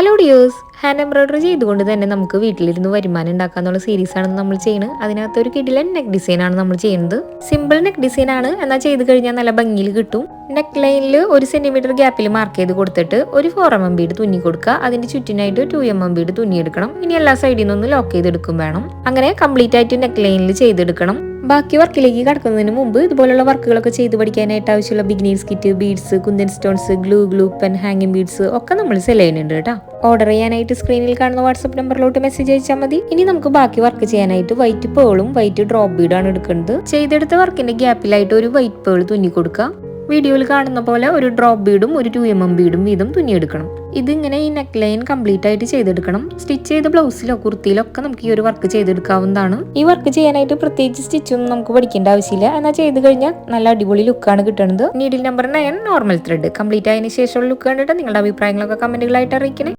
Hello dears, hand embroidery ചെയ്തുകൊണ്ട് തന്നെ നമുക്ക് വീട്ടിലിരുന്ന് വരുമാനം ഉണ്ടാക്കാന്നുള്ള സീരീസാണ് നമ്മൾ ചെയ്യുന്നത്. അതിനകത്ത് ഒരു കിടിലൻ നെക്ക് ഡിസൈനാണ് നമ്മൾ ചെയ്യുന്നത്. സിമ്പിൾ നെക്ക് ഡിസൈനാണ്, എന്നാൽ ചെയ്ത് കഴിഞ്ഞാൽ നല്ല ഭംഗിയിൽ കിട്ടും. നെക്ക് ലൈനിൽ 1 സെന്റിമീറ്റർ ഗ്യാപ്പിൽ മാർക്ക് ചെയ്ത് കൊടുത്തിട്ട് ഒരു 4mm ബീഡ് തുന്നി കൊടുക്കുക. അതിന്റെ ചുറ്റിനായിട്ട് 2mm ബീഡ് തുന്നിയെടുക്കണം. ഇനി എല്ലാ സൈഡിൽ നിന്നും ലോക്ക് ചെയ്തെടുക്കും വേണം. അങ്ങനെ കംപ്ലീറ്റ് ആയിട്ട് നെക്ക് ലൈനിൽ ചെയ്തെടുക്കണം. ബാക്കി വർക്കിലേക്ക് കടക്കുന്നതിന് മുമ്പ് ഇതുപോലുള്ള വർക്കുകളൊക്കെ ചെയ്ത് പഠിക്കാനായിട്ട് ആവശ്യമുള്ള beginners kit, beads, kundan stones, glue pen, ഹാങ്ങിങ് ബീഡ്സ് ഒക്കെ നമ്മൾ സെൽ ചെയ്യുന്നുണ്ട് കേട്ടോ. ഓർഡർ ചെയ്യാനായിട്ട് സ്ക്രീനിൽ കാണുന്ന വാട്സ്ആപ്പ് നമ്പറിലോട്ട് മെസ്സേജ് അയച്ചാൽ മതി. ഇനി നമുക്ക് ബാക്കി വർക്ക് ചെയ്യാനായിട്ട് വൈറ്റ് പേളും വൈറ്റ് ഡ്രോപ്പ് ബീഡാണ് എടുക്കുന്നത്. ചെയ്തെടുത്ത വർക്കിന്റെ ഗ്യാപ്പിലായിട്ട് ഒരു വൈറ്റ് പേൾ തുന്നി കൊടുക്കുക. വീഡിയോയിൽ കാണുന്ന പോലെ ഒരു ഡ്രോപ്പ് ബീഡും ഒരു 2mm ബീഡും വീതം തുന്നിയെടുക്കണം. ഇതിങ്ങനെ ഈ നെക്ക് ലൈൻ കംപ്ലീറ്റ് ആയിട്ട് ചെയ്തെടുക്കണം. സ്റ്റിച്ച് ചെയ്ത ബ്ലൗസിലോ കുർത്തിയിലോ ഒക്കെ നമുക്ക് ഈ ഒരു വർക്ക് ചെയ്തെടുക്കാവുന്നതാണ്. ഈ വർക്ക് ചെയ്യാനായിട്ട് പ്രത്യേകിച്ച് സ്റ്റിച്ചൊന്നും നമുക്ക് പഠിക്കേണ്ട ആവശ്യമില്ല. എന്നാൽ ചെയ്ത് കഴിഞ്ഞാൽ നല്ല അടിപൊളി ലുക്കാണ് കിട്ടുന്നത്. Needle number 9 normal thread complete ആയതിനു ശേഷമുള്ള ലുക്ക് കണ്ടിട്ട് നിങ്ങളുടെ അഭിപ്രായങ്ങളൊക്കെ കമന്റുകളായിട്ട് അറിയിക്കണേ.